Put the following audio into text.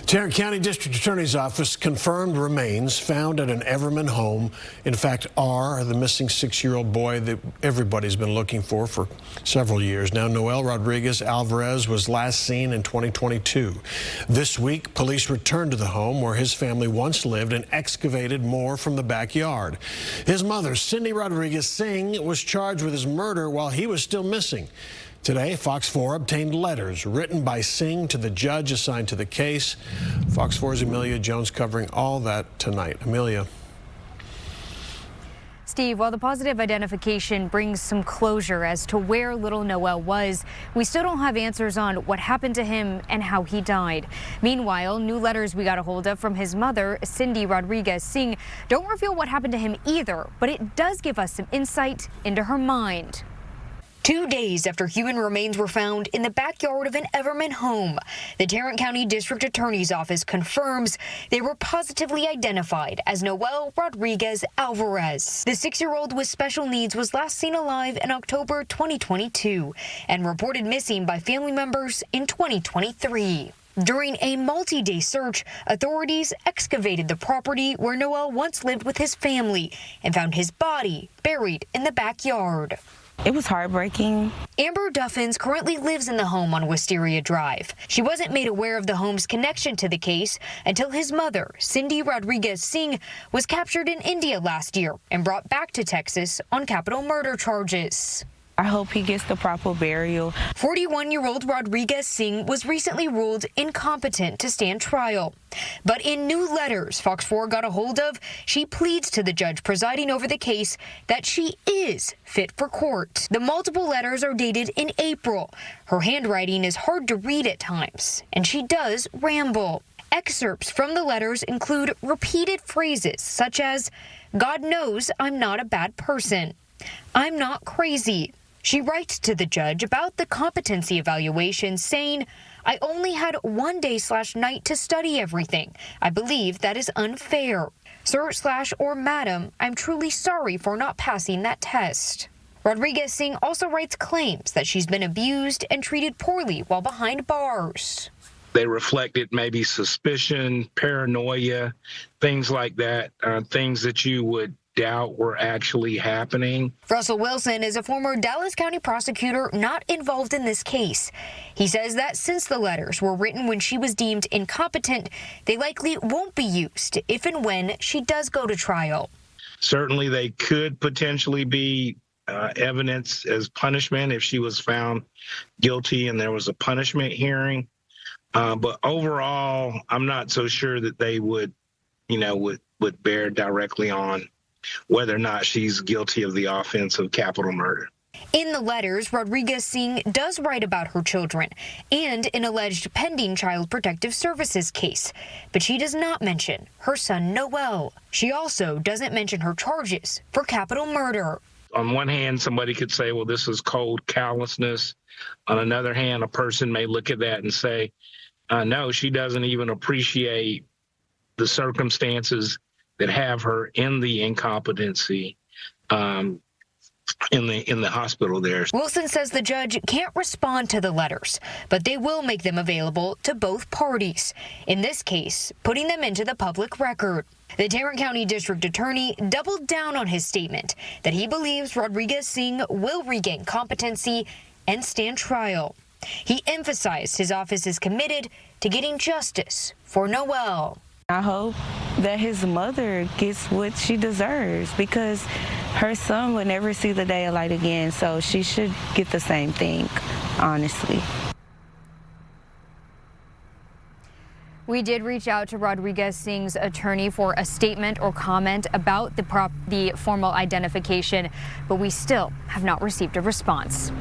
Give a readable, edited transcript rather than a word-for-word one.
Tarrant County District Attorney's Office confirmed remains found at an Everman home. In fact, are the missing 6-year-old boy that everybody's been looking for several years now. Noel Rodriguez-Alvarez was last seen in 2022. This week, police returned to the home where his family once lived and excavated more from the backyard. His mother, Cindy Rodriguez-Singh, was charged with his murder while he was still missing. Today, Fox 4 obtained letters written by Singh to the judge assigned to the case. Fox 4's Amelia Jones covering all that tonight. Amelia. Steve, while the positive identification brings some closure as to where little Noel was, we still don't have answers on what happened to him and how he died. Meanwhile, new letters we got a hold of from his mother, Cindy Rodriguez-Singh, don't reveal what happened to him either, but it does give us some insight into her mind. 2 days after human remains were found in the backyard of an Everman home, the Tarrant County District Attorney's Office confirms they were positively identified as Noel Rodriguez-Alvarez. The 6-year-old with special needs was last seen alive in October 2022 and reported missing by family members in 2023. During a multi-day search, authorities excavated the property where Noel once lived with his family and found his body buried in the backyard. It was heartbreaking. Amber Duffins currently lives in the home on Wisteria Drive. She wasn't made aware of the home's connection to the case until his mother, Cindy Rodriguez-Singh, was captured in India last year and brought back to Texas on capital murder charges. I hope he gets the proper burial. 41-year-old Rodriguez-Singh was recently ruled incompetent to stand trial. But in new letters Fox 4 got a hold of, she pleads to the judge presiding over the case that she is fit for court. The multiple letters are dated in April. Her handwriting is hard to read at times, and she does ramble. Excerpts from the letters include repeated phrases such as, "God knows I'm not a bad person. I'm not crazy." She writes to the judge about the competency evaluation, saying, "I only had 1 day/night to study everything. I believe that is unfair. Sir/or madam, I'm truly sorry for not passing that test." Rodriguez-Singh also writes claims that she's been abused and treated poorly while behind bars. They reflected maybe suspicion, paranoia, things like that, things that you would doubt were actually happening. Russell Wilson is a former Dallas County prosecutor not involved in this case. He says that since the letters were written when she was deemed incompetent, they likely won't be used if and when she does go to trial. Certainly they could potentially be evidence as punishment if she was found guilty and there was a punishment hearing. But overall, I'm not so sure that they would bear directly on whether or not she's guilty of the offense of capital murder. In the letters, Rodriguez-Singh does write about her children and an alleged pending Child Protective Services case, but she does not mention her son Noel. She also doesn't mention her charges for capital murder. On one hand, somebody could say, well, this is cold callousness. On another hand, a person may look at that and say, no, she doesn't even appreciate the circumstances that have her in the incompetency in the hospital there. Wilson says the judge can't respond to the letters, but they will make them available to both parties. In this case, putting them into the public record. The Tarrant County District Attorney doubled down on his statement that he believes Rodriguez-Singh will regain competency and stand trial. He emphasized his office is committed to getting justice for Noel. I hope that his mother gets what she deserves because her son would never see the day of light again, so she should get the same thing, honestly. We did reach out to Rodriguez-Singh's attorney for a statement or comment about the formal identification, but we still have not received a response.